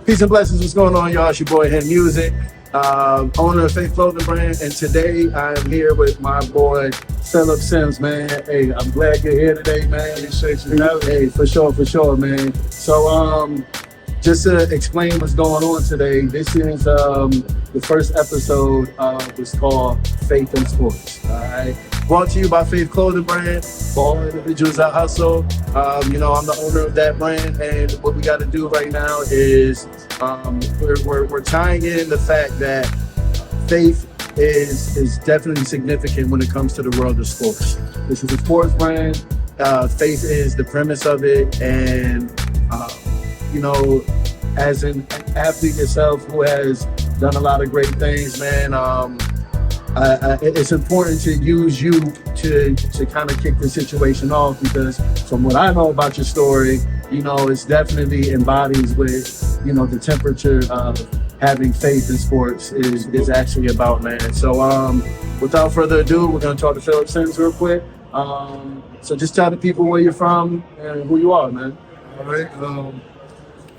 Peace and blessings. What's going on, y'all? It's your boy, Him Music, owner of Faith Clothing Brand. And today I am here with my boy, Phillip Sims, man. Hey, I'm glad you're here today, man. Appreciate you having me. Hey, for sure, man. So, just to explain what's going on today, this is the first episode of what's called Faith in Sports. All right. Brought to you by Faith Clothing Brand, for all individuals that hustle. I'm the owner of that brand, and what we got to do right now is we're tying in the fact that faith is definitely significant when it comes to the world of sports. This is a sports brand. Faith is the premise of it, and as an athlete yourself who has done a lot of great things, man. It's important to use you to kind of kick the situation off, because from what I know about your story, it's definitely embodies with, the temperature of having faith in sports is actually about, man. So without further ado, we're going to talk to Phillip Sims real quick. So just tell the people where you're from and who you are, man. All right.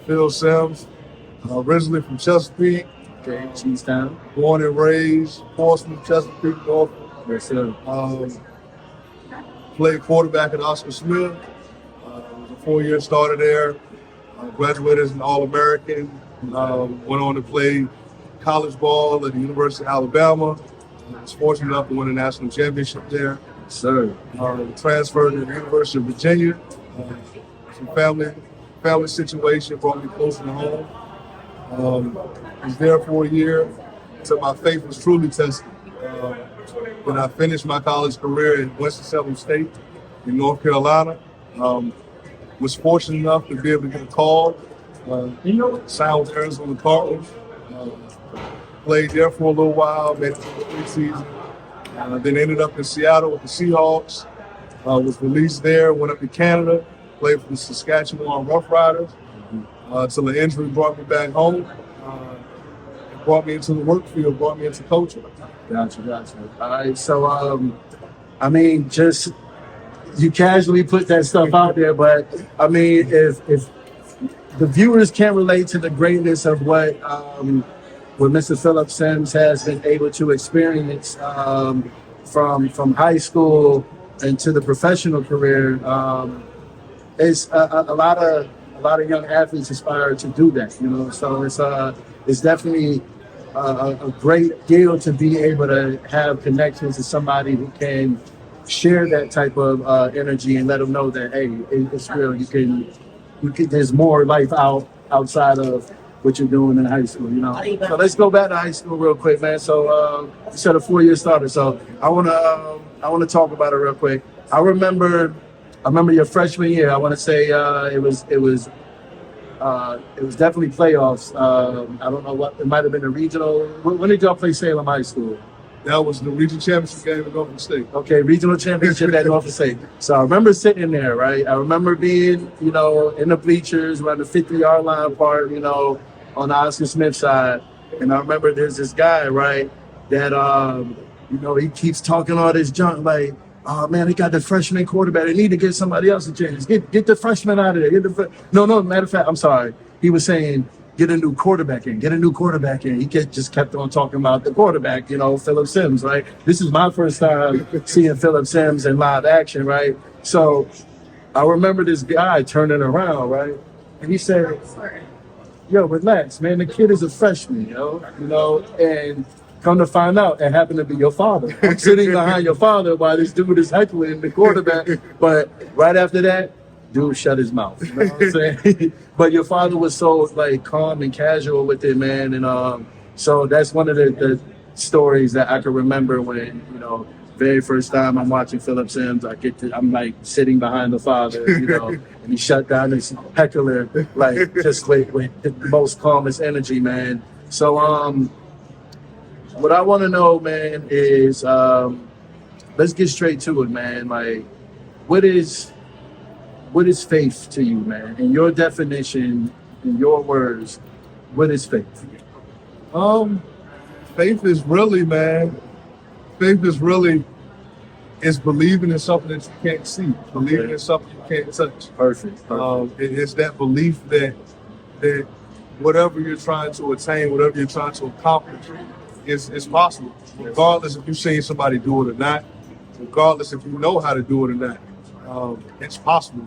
Phil Sims, originally from Chesapeake. Okay, Cheesetown. Born and raised, Portsmouth, Chesapeake, North. Yes, sir. Played quarterback at Oscar Smith. Was a 4-year starter there. Graduated as an All-American. Went on to play college ball at the University of Alabama. Was fortunate enough to win a national championship there. Yes, sir. Transferred to the University of Virginia. Some family situation brought me closer to home. Was there for a year until my faith was truly tested. Then I finished my college career at Winston-Salem State in North Carolina. Was fortunate enough to be able to get a call. Signed with Arizona Cardinals. Played there for a little while, made it through the preseason. Then ended up in Seattle with the Seahawks. Was released there, went up to Canada, played for the Saskatchewan Roughriders. Until an injury brought me back home. Brought me into the work field, brought me into coaching. Gotcha. All right, so just you casually put that stuff out there, but if the viewers can't relate to the greatness of what Mr. Phillip Sims has been able to experience from high school into the professional career, it's a lot of young athletes aspire to do that, so it's definitely a great deal to be able to have connections to somebody who can share that type of energy and let them know that, hey, it's real. You can there's more life outside of what you're doing in high school, So let's go back to high school real quick, man. So you said a 4-year starter. So I wanna talk about it real quick. I remember your freshman year. I want to say it was definitely playoffs. I don't know what, it might have been a regional. When did y'all play Salem High School? That was the regional championship game at Norfolk State. Okay, regional championship at Norfolk State. So I remember sitting there, right? I remember being, in the bleachers around the 50-yard line part, on the Oscar Smith side. And I remember there's this guy, right, that, he keeps talking all this junk, like, oh man, they got the freshman quarterback. They need to get somebody else a chance. Get the freshman out of there. No, matter of fact, I'm sorry. He was saying, get a new quarterback in. He just kept on talking about the quarterback, Phillip Sims, right? This is my first time seeing Phillip Sims in live action, right? So I remember this guy turning around, right? And he said, yo, relax, man. The kid is a freshman, and come to find out, it happened to be your father. I'm sitting behind your father while this dude is heckling the quarterback. But right after that, dude shut his mouth. You know what I'm saying? But your father was so calm and casual with it, man. And so that's one of the stories that I can remember when, very first time I'm watching Phillip Sims, I'm sitting behind the father, and he shut down his heckler, just with the most calmest energy, man. So, what I want to know, man, is let's get straight to it, man. What is faith to you, man? In your definition, in your words, what is faith? Faith is really, man. Faith is really is believing in something that you can't see, believing in something you can't touch. Perfect. It's that belief that whatever you're trying to attain, whatever you're trying to accomplish, is possible, regardless if you've seen somebody do it or not, regardless if you know how to do it or not. It's possible.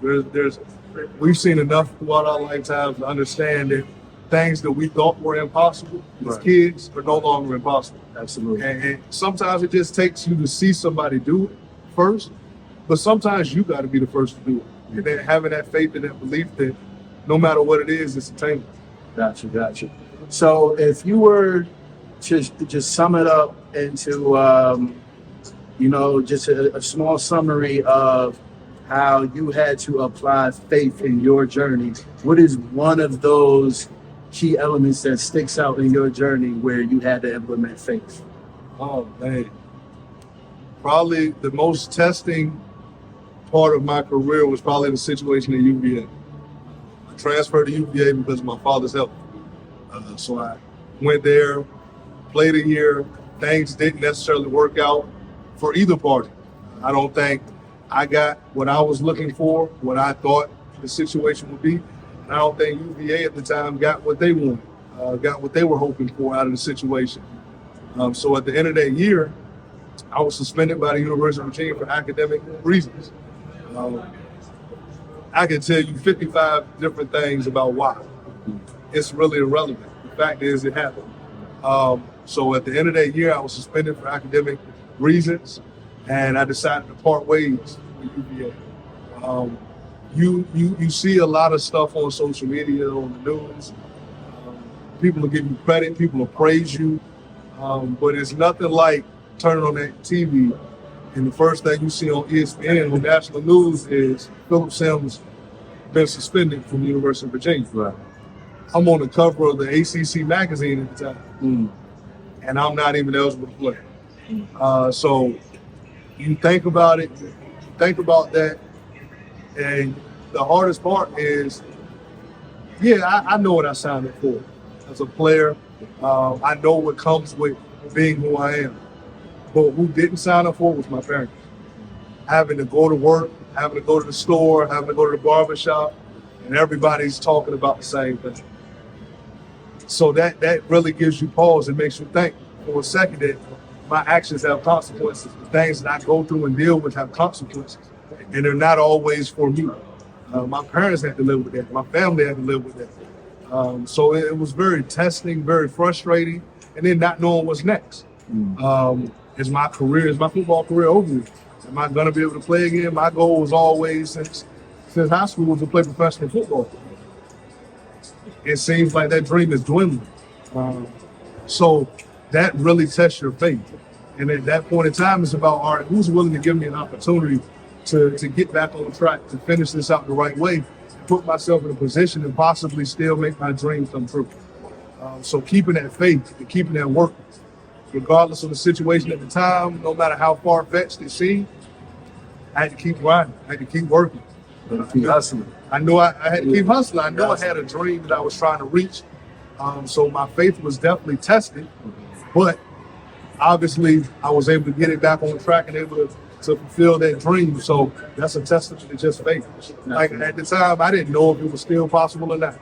We've seen enough throughout our lifetimes to understand that things that we thought were impossible as kids are no longer impossible. Absolutely. And sometimes it just takes you to see somebody do it first, but sometimes you got to be the first to do it. And then having that faith and that belief that no matter what it is, it's attainable. Gotcha. So if you were to just sum it up into, just a small summary of how you had to apply faith in your journey, what is one of those key elements that sticks out in your journey where you had to implement faith? Oh, man. Probably the most testing part of my career was probably the situation at UVA. I transferred to UVA because of my father's health. So I went there, played a year. Things didn't necessarily work out for either party. I don't think I got what I was looking for, what I thought the situation would be. And I don't think UVA at the time got what they wanted, got what they were hoping for out of the situation. So at the end of that year, I was suspended by the University of Virginia for academic reasons. I can tell you 55 different things about why. It's really irrelevant. The fact is it happened. So at the end of that year, I was suspended for academic reasons, and I decided to part ways with UVA. You see a lot of stuff on social media, on the news. People will give you credit, people will praise you, but it's nothing like turning on that TV and the first thing you see on ESPN on national news is Phillip Sims been suspended from the University of Virginia. Right. I'm on the cover of the ACC magazine at the time, and I'm not even eligible to play. So you think about it, you think about that, and the hardest part is, I know what I signed up for as a player. I know what comes with being who I am. But who didn't sign up for it was my parents. Having to go to work, having to go to the store, having to go to the barbershop, and everybody's talking about the same thing. So that really gives you pause and makes you think for a second that my actions have consequences. The things that I go through and deal with have consequences. And they're not always for me. My parents had to live with that. My family had to live with that. So it was very testing, very frustrating, and then not knowing what's next. Is my football career over with? Am I going to be able to play again? My goal was always, since high school, was to play professional football. It seems like that dream is dwindling. So that really tests your faith. And at that point in time, it's about, all right, who's willing to give me an opportunity to get back on track, to finish this out the right way, put myself in a position to possibly still make my dream come true. So keeping that faith and keeping that work, regardless of the situation at the time, no matter how far-fetched it seemed, I had to keep grinding. I had to keep working. Keep hustling. I knew I had to keep hustling. I knew I had a dream that I was trying to reach. So my faith was definitely tested, but obviously I was able to get it back on track and able to fulfill that dream. So that's a testament to just faith. Like at the time, I didn't know if it was still possible or not.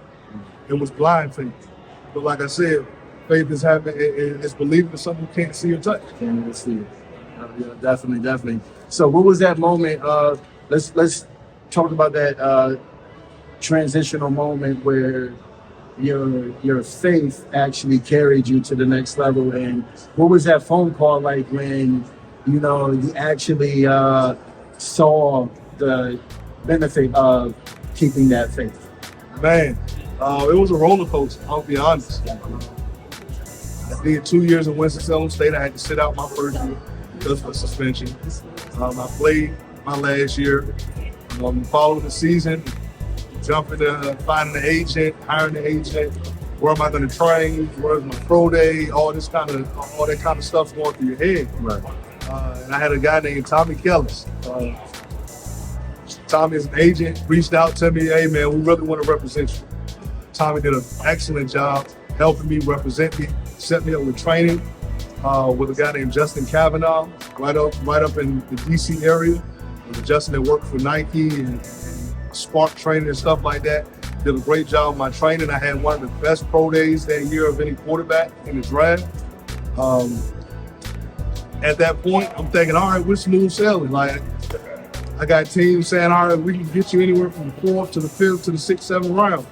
It was blind faith. But like I said, faith is it's believing in something you can't see or touch. Can't see it. Yeah, definitely. So what was that moment? Let's talk about that transitional moment where your faith actually carried you to the next level. And what was that phone call like when you actually saw the benefit of keeping that faith? Man, it was a roller coaster. I'll be honest. I did 2 years in Winston-Salem State. I had to sit out my first year because of suspension. I played my last year. Following the season, jumping to finding an agent, hiring an agent. Where am I going to train? Where's my pro day? All that kind of stuff going through your head. Right. And I had a guy named Tommy Kellis. Tommy is an agent, reached out to me, hey man, we really want to represent you. Tommy did an excellent job helping me represent me, set me up with training with a guy named Justin Kavanaugh, right up in the DC area. Justin that worked for Nike and Spark Training and stuff like that. Did a great job of my training. I had one of the best pro days that year of any quarterback in the draft. At that point, I'm thinking, all right, we're smooth sailing. Like, I got teams saying, all right, we can get you anywhere from the 4th to the 5th to the 6th, 7th round.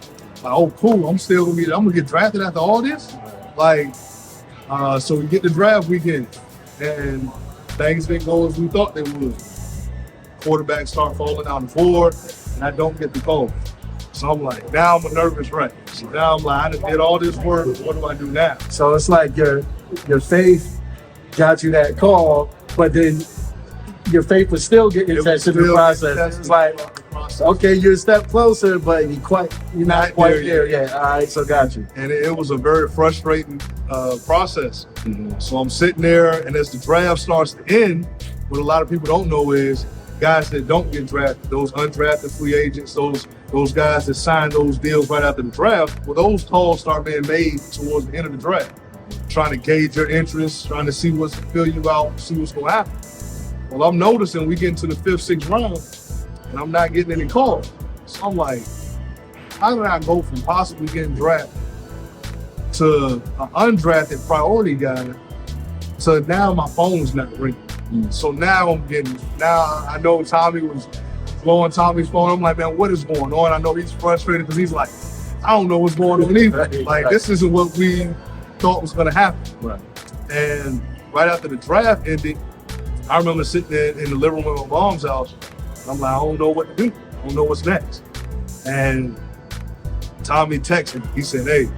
Like, oh, cool. I'm gonna get drafted after all this. Like, so we get the draft weekend, and things didn't go as we thought they would. Quarterbacks start falling down the board, and I don't get the call. So I'm like, now I'm a nervous wreck. So now I'm like, I just did all this work. What do I do now? So it's like your faith got you that call, but then your faith was still getting tested in the process. It's like, okay, you're a step closer, but you're not quite there yet. All right, so got you. And it was a very frustrating process. So I'm sitting there, and as the draft starts to end, what a lot of people don't know is guys that don't get drafted, those undrafted free agents, those guys that sign those deals right after the draft, well, those calls start being made towards the end of the draft, trying to gauge your interest, trying to see what's fill you out, see what's going to happen. Well, I'm noticing we get into the 5th, 6th round, and I'm not getting any calls. So I'm like, how did I go from possibly getting drafted to an undrafted priority guy to now my phone's not ringing? So now I know Tommy was blowing Tommy's phone. I'm like, man, what is going on? I know he's frustrated because he's like, I don't know what's going on either. Like, this isn't what we thought was going to happen. Right. And right after the draft ended, I remember sitting there in the living room of my mom's house. I'm like, I don't know what to do. I don't know what's next. And Tommy texted me. He said, hey,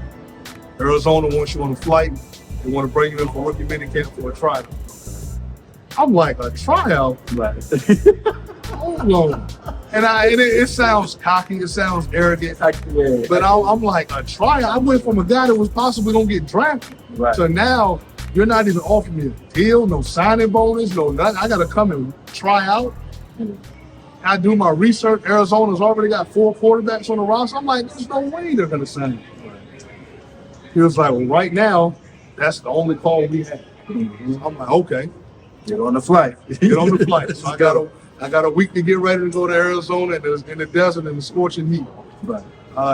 Arizona wants you on a flight. They want to bring you in for rookie minicamp for a tryout. I'm like, a tryout? Right. Hold on. And it sounds cocky, it sounds arrogant, but I'm like, a tryout? I went from a guy that was possibly going to get drafted. Right. So now you're not even offering me a deal, no signing bonus, no nothing. I got to come and try out. I do my research. Arizona's already got 4 quarterbacks on the roster. I'm like, there's no way they're going to sign me. He was like, well, right now, that's the only call we have. I'm like, okay. Get on the flight. Get on the flight. So I got a week to get ready to go to Arizona in the desert in the scorching heat. Right.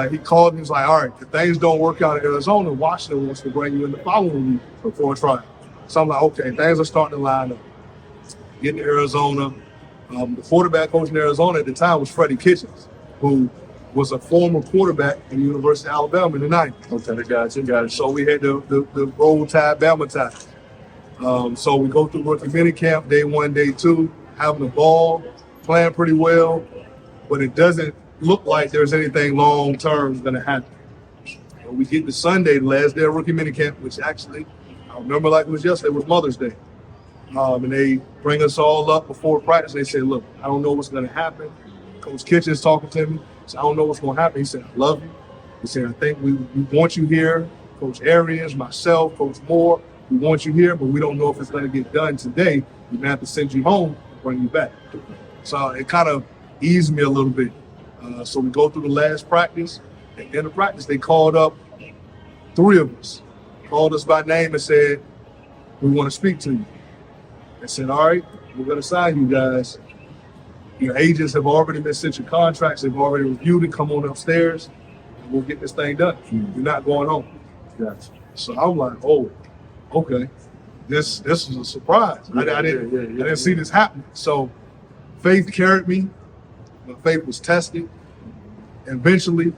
He called me. He's like, all right, if things don't work out in Arizona, Washington wants to bring you in the following week for a trial. So I'm like, okay, things are starting to line up. Get to Arizona. The quarterback coach in Arizona at the time was Freddie Kitchens, who was a former quarterback at the University of Alabama in the 90s. Okay, got you. So we had the Roll Tide, Bama Tide. So we go through rookie minicamp, day 1, day 2, having the ball, playing pretty well, but it doesn't look like there's anything long-term going to happen. And we get to Sunday, the last day of rookie minicamp, which actually, I remember like it was yesterday, was Mother's Day. And they bring us all up before practice. They say, look, I don't know what's going to happen. Coach Kitchens talking to me. He said, I don't know what's going to happen. He said, I love you. He said, I think we want you here. Coach Arians, myself, Coach Moore, we want you here, but we don't know if it's going to get done today. We're going to have to send you home and bring you back. So it kind of eased me a little bit. So we go through the last practice. At the end of practice, they called up 3 of us, called us by name and said, we want to speak to you. They said, all right, we're going to sign you guys. Your agents have already been sent your contracts. They've already reviewed it. Come on upstairs, and we'll get this thing done. You're not going home. Gotcha. So I'm like, oh, okay. This was a surprise. I didn't see this happening. So faith carried me. My faith was tested. Eventually,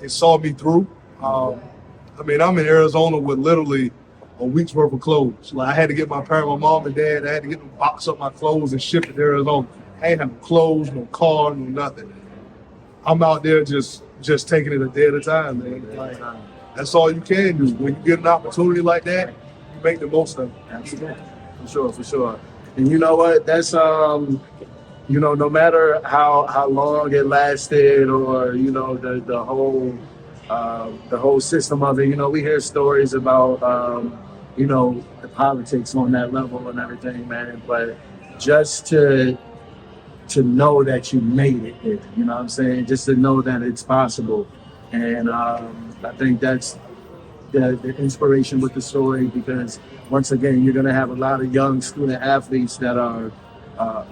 it saw me through. I'm in Arizona with literally a week's worth of clothes. Like, I had to get my mom and dad, I had to get them box up my clothes and ship it to Arizona. I ain't have no clothes, no car, no nothing. I'm out there just taking it a day at a time, man. Like, that's all you can do. When you get an opportunity like that, you make the most of it. Absolutely. For sure. And you know what? That's no matter how long it lasted, or the whole system of it. We hear stories about the politics on that level and everything, man. But just to know that you made it, you know what I'm saying? Just to know that it's possible. And I think that's the inspiration with the story, because once again, you're going to have a lot of young student athletes that are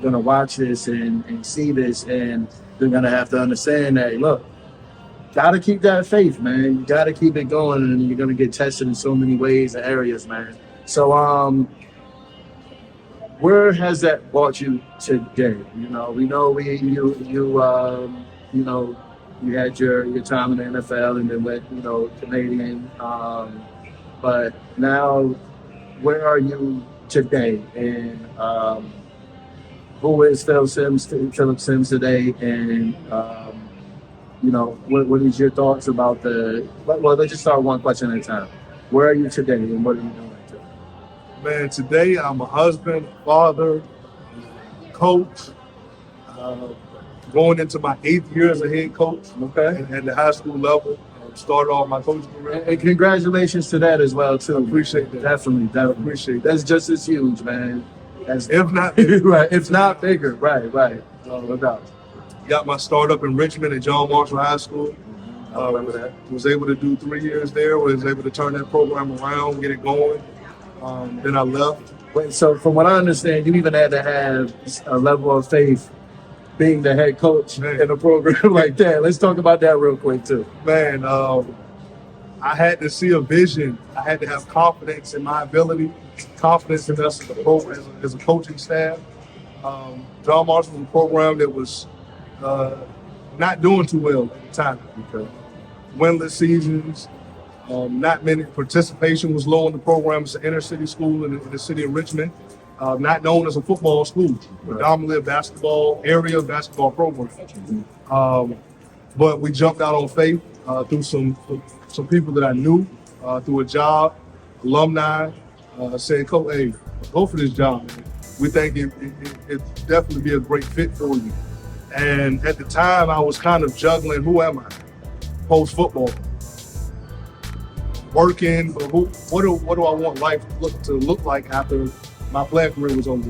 going to watch this and see this, and they're going to have to understand that, look, gotta keep that faith, man. You gotta keep it going, and you're gonna get tested in so many ways and areas, man. So, where has that brought you today? You know, we know you know, you had your time in the NFL and then went, you know, Canadian. But now, where are you today? And who is Phillip Sims today? And you know, what is your thoughts about the? Well, let's just start one question at a time. Where are you today, and what are you doing today? Man, today I'm a husband, father, coach, uh, going into my 8th year as a head coach Okay. at the high school level. Started off my coaching career. And congratulations to that as well too. Appreciate that. Definitely. Appreciate that. That's just as huge, man. As If not, right, if not bigger. Right. No doubt. got my start up in Richmond at John Marshall High School. I remember that. Was able to do 3 years there. Was able to turn that program around, get it going. Then I left. Wait, so from what I understand, you even had to have a level of faith being the head coach Man. in a program like that. Let's talk about that real quick too. Man, I had to see a vision. I had to have confidence in my ability, confidence in us as a program, as a coaching staff. John Marshall was a program that was not doing too well at the time. Okay. Winless seasons, not many participation was low in the program. It's an inner city school in the city of Richmond, not known as a football school, predominantly a basketball program. But we jumped out on faith through some people that I knew, through a job, alumni, said, "Coach, hey, go for this job, man. We think it definitely be a great fit for you." And at the time, I was kind of juggling, who am I? Post football, working, but what do I want life to look like after my playing career was over?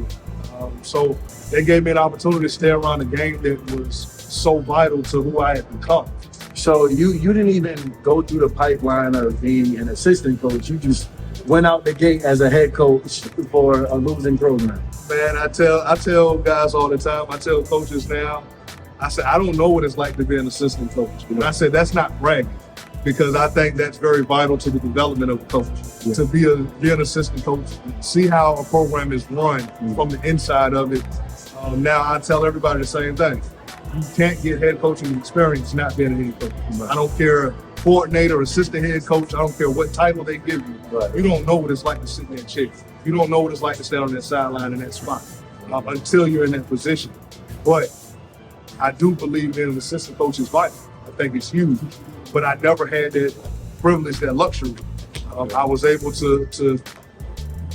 So they gave me an opportunity to stay around a game that was so vital to who I had become. So you didn't even go through the pipeline of being an assistant coach. You just went out the gate as a head coach for a losing program. Man, I tell guys all the time, I tell coaches now, I said, I don't know what it's like to be an assistant coach. And I said, that's not bragging, because I think that's very vital to the development of a coach. Yeah. To be an assistant coach, see how a program is run from the inside of it. Now I tell everybody the same thing. You can't get head coaching experience not being a head coach. Right. I don't care, coordinator, assistant head coach, I don't care what title they give you. Right. You don't know what it's like to sit in that chair. You don't know what it's like to stand on that sideline in that spot until you're in that position. But I do believe in an assistant coach's life. I think it's huge. But I never had that privilege, that luxury. I was able to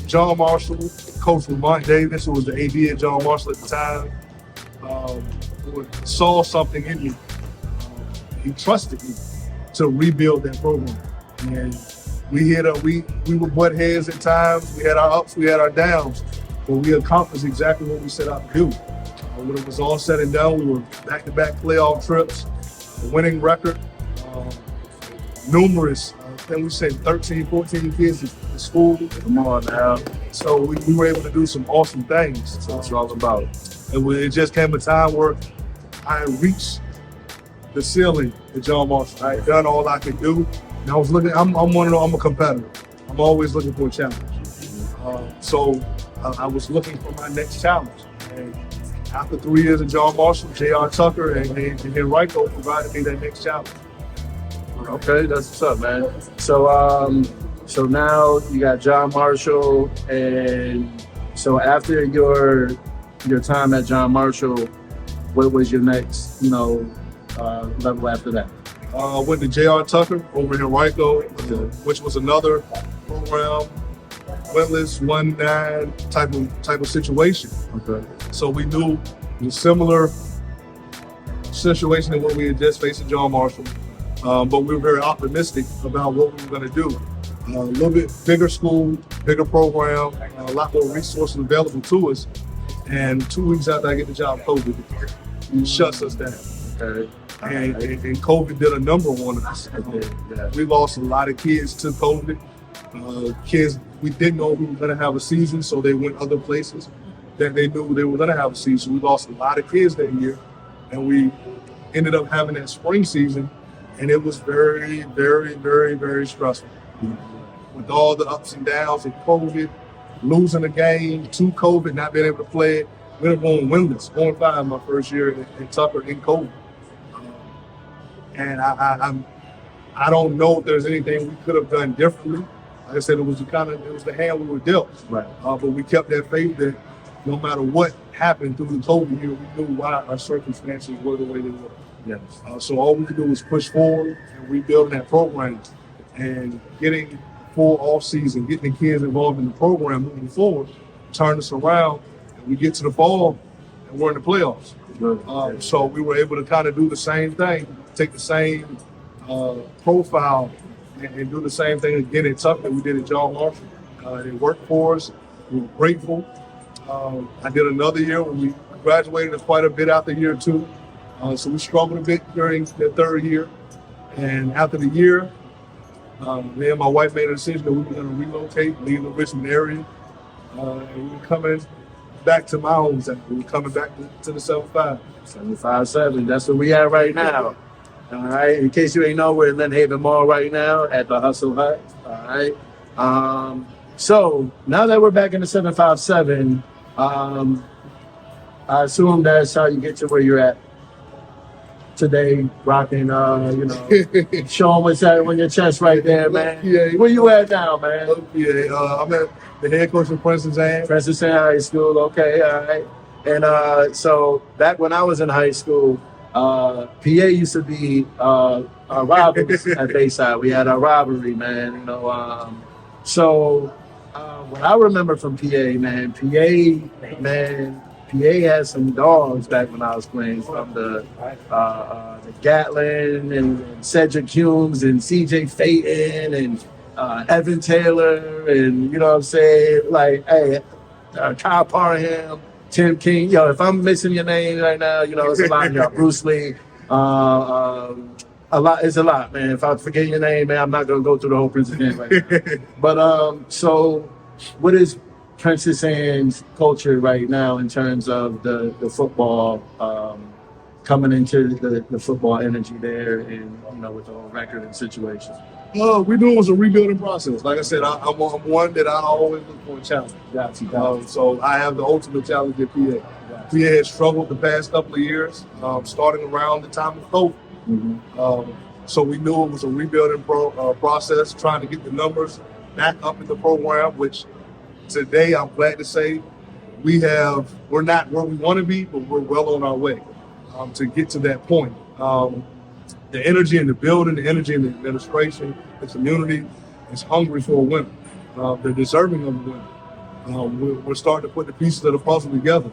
John Marshall, Coach Lamont Davis, who was the AD at John Marshall at the time, saw something in me. He trusted me to rebuild that program. And we would butt heads at times. We had our ups, we had our downs, but we accomplished exactly what we set out to do. When it was all said and done, we were back-to-back playoff trips, a winning record, numerous, I think we said 13, 14 kids in school. Come on now. So we were able to do some awesome things. That's what it's all about. And it just came a time where I reached the ceiling at John Marshall. I had done all I could do. And I was looking, I'm a competitor. I'm always looking for a challenge. So I was looking for my next challenge. And after 3 years at John Marshall, J.R. Tucker and Henrico provided me that next challenge. Okay, that's what's up, man. So now you got John Marshall, and so after your time at John Marshall, what was your next, level after that? Went to J.R. Tucker over in Henrico, which was another program, winless, 1-9 type of situation. Okay. So we knew the similar situation than what we had just faced at John Marshall, but we were very optimistic about what we were going to do. A little bit bigger school, bigger program, a lot more resources available to us. And 2 weeks after I get the job, COVID shuts us down. Okay. And COVID did a number on us. Yeah. We lost a lot of kids to COVID. Kids, we didn't know we were going to have a season, so they went other places that they knew they were going to have a season. We lost a lot of kids that year, and we ended up having that spring season and it was very, very, very, very stressful. With all the ups and downs of COVID, losing a game to COVID, not being able to play it. We ended up going winless, 0-5 my first year in Tucker in COVID. And I don't know if there's anything we could have done differently. Like I said, it was the hand we were dealt. Right. But we kept that faith that no matter what happened through the COVID year, we knew why our circumstances were the way they were. Yes. So all we could do was push forward and rebuilding that program and getting full off season, getting the kids involved in the program moving forward, turn us around, and we get to the fall and we're in the playoffs. So we were able to kind of do the same thing, take the same profile and do the same thing again at Tuck that we did at John Marshall. It worked for us. We were grateful. I did another year when we graduated quite a bit after year 2. So we struggled a bit during the third year. And after the year, me and my wife made a decision that we were going to relocate, leave the Richmond area. And we were coming back to my hometown. We were coming back to the 7-5. 757, that's where we at right now. All right, in case you ain't know, we're in Lynn Haven Mall right now at the Hustle Hut. All right. So now that we're back in the 757, I assume that's how you get to where you're at today, rocking, showing what's on your chest right there, man. Yeah. Where you at now, man? Yeah, I'm at the head coach of Winston-Salem. Winston-Salem High School, okay, all right. And so back when I was in high school, PA used to be our rivals at Bayside. We had our rivalry, man. So what I remember from PA had some dogs back when I was playing, from the Gatlin and Cedric Humes and CJ Phaeton and Evan Taylor and, you know what I'm saying, like, hey, Kyle Parham, Tim King. Yo, if I'm missing your name right now, it's a lot. Bruce Lee. A lot. It's a lot, man. If I forget your name, man, I'm not going to go through the whole Princess Anne right now. But so what is Princess Anne's culture right now in terms of the football, coming into the football energy there and, with the whole record and situation? We knew it was a rebuilding process. Like I said, I'm one that I always look for a challenge. So I have the ultimate challenge at PA. PA has struggled the past couple of years, starting around the time of COVID. Mm-hmm. So we knew it was a rebuilding process, trying to get the numbers back up in the program, which today I'm glad to say we're not where we want to be, but we're well on our way to get to that point. The energy in the building, the energy in the administration, the community is hungry for a winner. They're deserving of a winner. We're starting to put the pieces of the puzzle together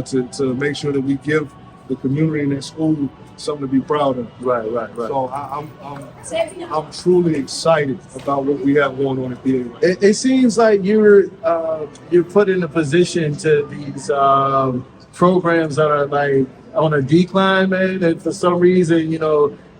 to make sure that we give the community in that school something to be proud of. Right. So I'm truly excited about what we have going on at PA. It seems like you're put in a position to these programs that are like on a decline, man, and for some reason,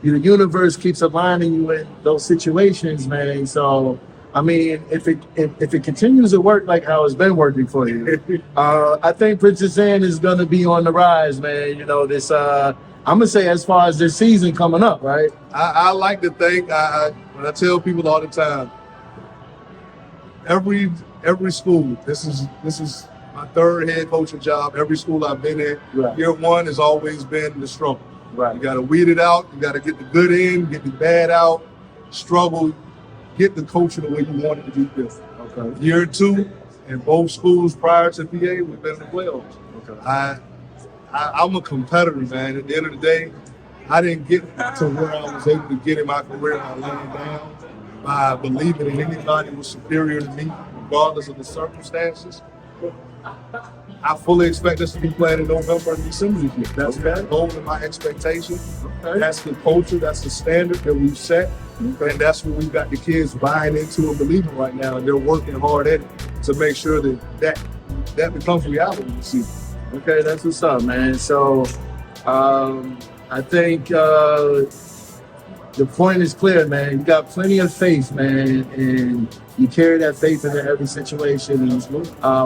the universe keeps aligning you in those situations, man. So, I mean, if it continues to work like how it's been working for you, I think Princess Anne is gonna be on the rise, man. This I'm gonna say as far as this season coming up, right? I like to think when I tell people all the time, every school, this is my third head coaching job. Every school I've been in, right. Year one has always been the struggle. Right. You got to weed it out. You got to get the good in, get the bad out, struggle, get the coaching the way you want it to be built. Okay. Year 2, in both schools prior to PA, we've been in the playoffs. Okay. I'm a competitor, man. At the end of the day, I didn't get to where I was able to get in my career by laying down, by believing that anybody was superior to me, regardless of the circumstances. I fully expect us to be playing in November and December this year. That's my goal and my expectation. Okay. That's the culture, that's the standard that we've set. Okay. And that's what we've got the kids buying into and believing right now. And they're working hard at it to make sure that becomes reality this season. Okay, that's what's up, man. So I think the point is clear, man. You got plenty of faith, man, and you carry that faith into every situation. And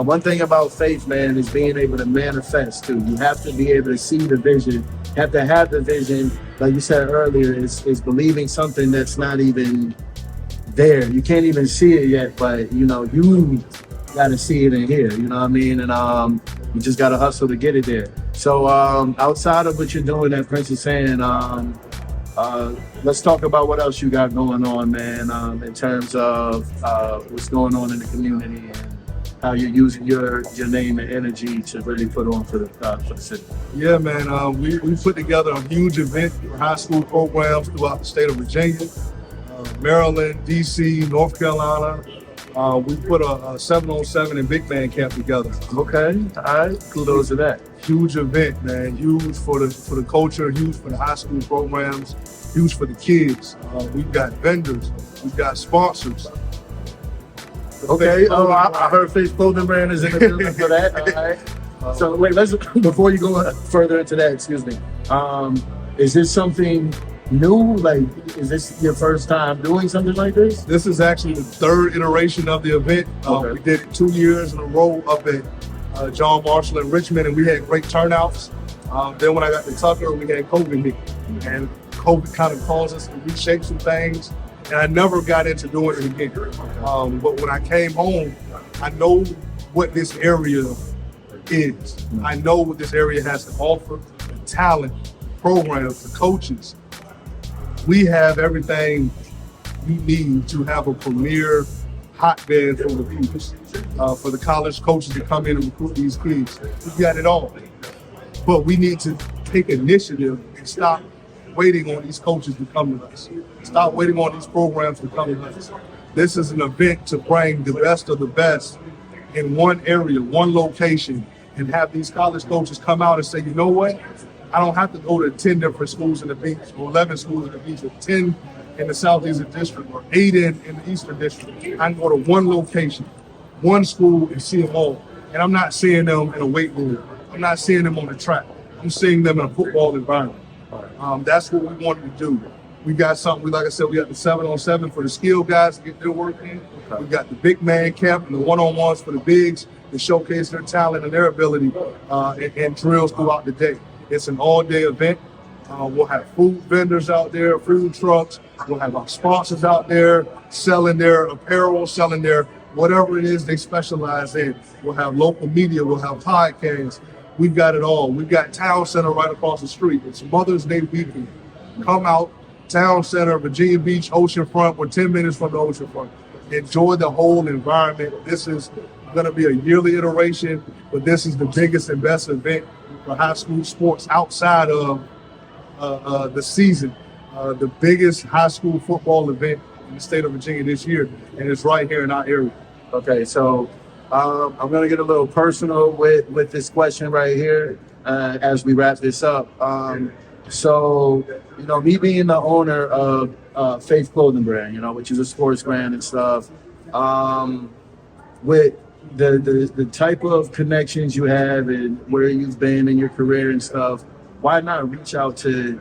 one thing about faith, man, is being able to manifest too. You have to be able to see the vision have to have the vision, like you said earlier, is believing something that's not even there. You can't even see it yet, but you know, you gotta see it in here, you know what I mean? And you just gotta hustle to get it there. So outside of what you're doing at Princess Anne, let's talk about what else you got going on, man, in terms of what's going on in the community and how you're using your name and energy to really put on for the city. Yeah, man. We put together a huge event for high school programs throughout the state of Virginia, Maryland, DC, North Carolina. We put a 7-on-7 and big man camp together. Okay, all right, kudos to that. Huge event, man. Huge for the culture, huge for the high school programs, huge for the kids. We've got vendors, we've got sponsors. Okay, I heard Face Clothing Brand is in the building for that. All right. So wait, let's before you go further into that, excuse me. Is this something new? Like, is this your first time doing something like this? This is actually the third iteration of the event. Okay. We did it 2 years in a row up at John Marshall in Richmond, and we had great turnouts. Then when I got to Tucker, we had COVID hit, and COVID kind of caused us to reshape some things. And I never got into doing it again. But when I came home, I know what this area is. I know what this area has to offer, the talent, the programs, the coaches. We have everything you need to have a premier hotbed for the people, for the college coaches to come in and recruit these kids. We got it all. But we need to take initiative and stop waiting on these coaches to come to us. Stop waiting on these programs to come to us. This is an event to bring the best of the best in one area, one location, and have these college coaches come out and say, you know what? I don't have to go to 10 different schools in the beach, or 11 schools in the beach, or 10 in the Southeastern District, or 8 in the Eastern District. I can go to one location, one school, and see them all. And I'm not seeing them in a weight room. I'm not seeing them on the track. I'm seeing them in a football environment. That's what we wanted to do. We got something, like I said, we got the 7-on-7 for the skilled guys to get their work in. We got the big man camp and the one-on-ones for the bigs to showcase their talent and their ability and drills throughout the day. It's an all-day event. We'll have food vendors out there, food trucks. We'll have our sponsors out there selling their apparel, selling their whatever it is they specialize in. We'll have local media. We'll have podcasts. We've got it all. We've got Town Center right across the street. It's Mother's Day weekend. Come out, Town Center, Virginia Beach, oceanfront. We're 10 minutes from the oceanfront. Enjoy the whole environment. This is going to be a yearly iteration, but this is the biggest and best event for high school sports outside of the season. The biggest high school football event in the state of Virginia this year, and it's right here in our area. Okay, so I'm going to get a little personal with this question right here as we wrap this up. So, you know, me being the owner of Faith Clothing Brand, you know, which is a sports brand and stuff, with the type of connections you have and where you've been in your career and stuff, why not reach out to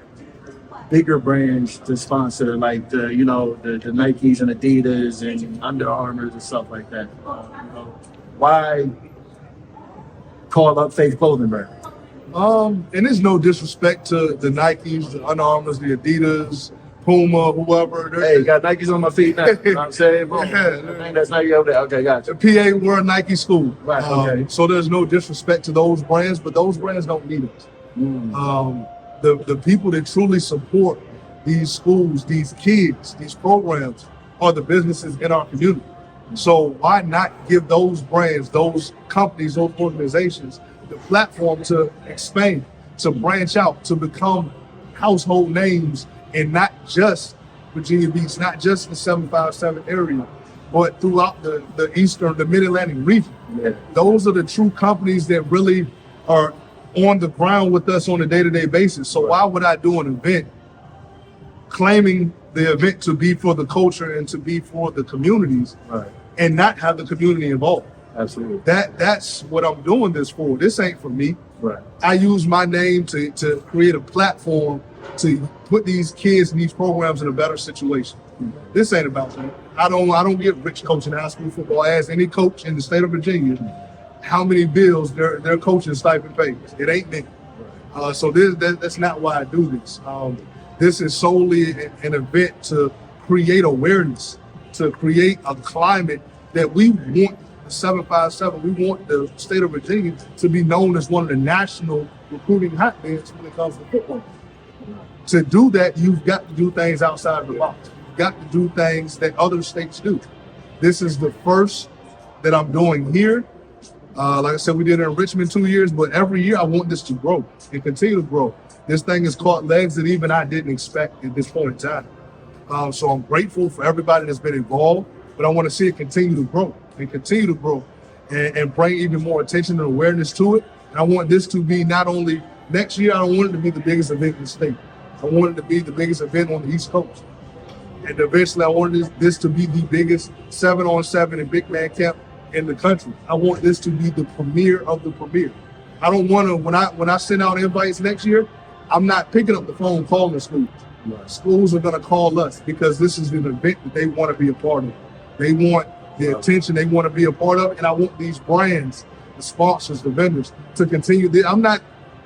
bigger brands to sponsor, like the Nikes and Adidas and Under Armours and stuff like that? Why call up Faith Clothing Brand? And there's no disrespect to the Nikes, the Under Armours, the Adidas, Puma, whoever. Hey, got Nikes on my feet now. You know what I'm saying? Boom. Yeah. That's Nike over there. Okay, gotcha. The PA, we're a Nike school. Right, okay. So there's no disrespect to those brands, but those brands don't need us. The people that truly support these schools, these kids, these programs are the businesses in our community. So why not give those brands, those companies, those organizations the platform to expand, to branch out, to become household names in not just Virginia Beach, not just the 757 area, but throughout the Eastern, the Mid-Atlantic region. Yeah. Those are the true companies that really are on the ground with us on a day-to-day basis. So why would I do an event claiming the event to be for the culture and to be for the communities, Right. and not have the community involved? Absolutely. That's what I'm doing this for. This ain't for me. Right. I use my name to create a platform to put these kids and these programs in a better situation. This ain't about that. I don't get rich coaching high school football. Ask any coach in the state of Virginia how many bills their coaching stipend pays. It ain't me. So that's not why I do this. This is solely an event to create awareness, to create a climate that we want the 757, we want the state of Virginia to be known as one of the national recruiting hotbeds when it comes to football. To do that, you've got to do things outside of the box. You've got to do things that other states do. This is the first that I'm doing here. Like I said, we did it in Richmond 2 years, but every year I want this to grow and continue to grow. This thing has caught legs that even I didn't expect at this point in time. So I'm grateful for everybody that's been involved, but I want to see it continue to grow and continue to grow and bring even more attention and awareness to it. And I want this to be not only next year, I don't want it to be the biggest event in the state. I want it to be the biggest event on the East Coast. And eventually I want this to be the biggest 7-on-7 and big man camp in the country. I want this to be the premiere of the premiere. I don't want to, when I send out invites next year, I'm not picking up the phone calling the schools. Right. Schools are going to call us because this is an event that they want to be a part of. They want the attention they want to be a part of, and I want these brands, the sponsors, the vendors, to continue.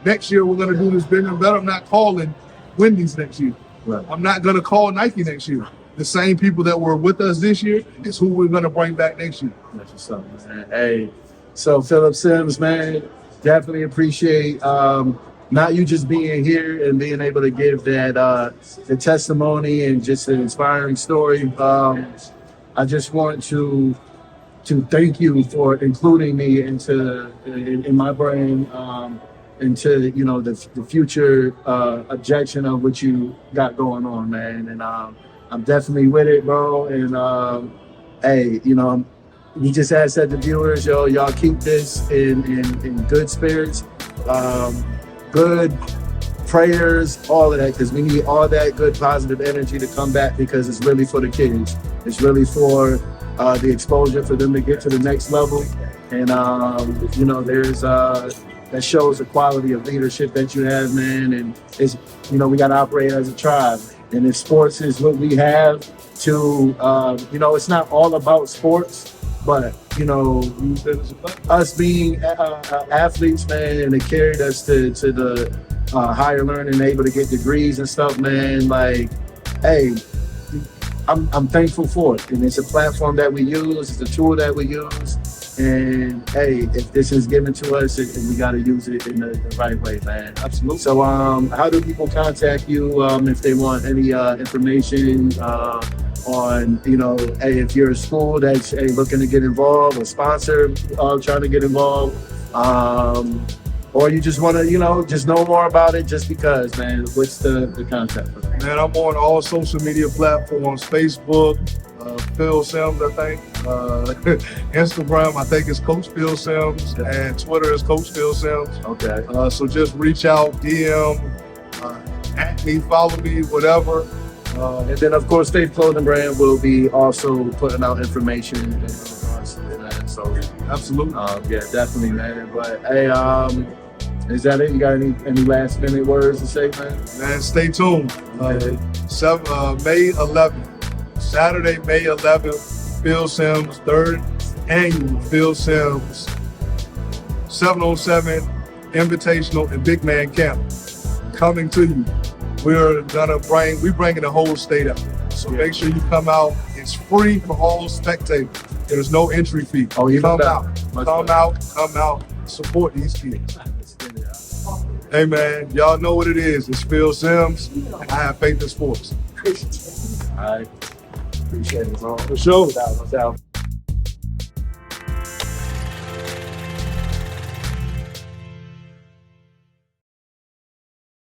Next year we're going to do this bigger and better. I'm not calling Wendy's next year. Right. I'm not going to call Nike next year. The same people that were with us this year is who we're going to bring back next year. That's what's up, man. Hey, so Phillip Sims, man, definitely appreciate not you just being here and being able to give that the testimony and just an inspiring story. I just want to thank you for including me in my brain, into the future objection of what you got going on, man. And I'm definitely with it, bro. And hey, we just asked the viewers, y'all keep this in good spirits, good prayers, all of that, because we need all that good positive energy to come back, because it's really for the kids. It's really for the exposure for them to get to the next level. And there's that shows the quality of leadership that you have, man. And it's we got to operate as a tribe. And if sports is what we have to, it's not all about sports, but us being athletes, man, and it carried us to the higher learning, able to get degrees and stuff, man. Like, hey, I'm thankful for it, and it's a platform that we use, it's a tool that we use, and hey, if this is given to us, we got to use it in the right way, man. Absolutely. So, how do people contact you if they want any information on, hey, if you're a school that's looking to get involved, or sponsor trying to get involved, or you just want to, just know more about it just because, man? What's the contact? Man, I'm on all social media platforms: Facebook, Phil Sims, I think. Instagram, I think it's Coach Phil Sims, and Twitter is Coach Phil Sims. Okay. So just reach out, DM, at me, follow me, whatever. And then, of course, Faith Clothing Brand will be also putting out information in regards to that. So, absolutely. Yeah, definitely, man. But hey, is that it? You got any last minute words to say, man? Man, stay tuned. May 11th, Saturday, May 11th, Phil Sims, 3rd annual Phil Sims 7-on-7 Invitational and Big Man Camp coming to you. We're bringing the whole state out. So make sure you come out. It's free for all spectators. There's no entry fee. Oh, you come out, support these kids. Hey man, y'all know what it is. It's Phil Sims, and I have faith in sports. All right. Appreciate it, bro. For sure. Without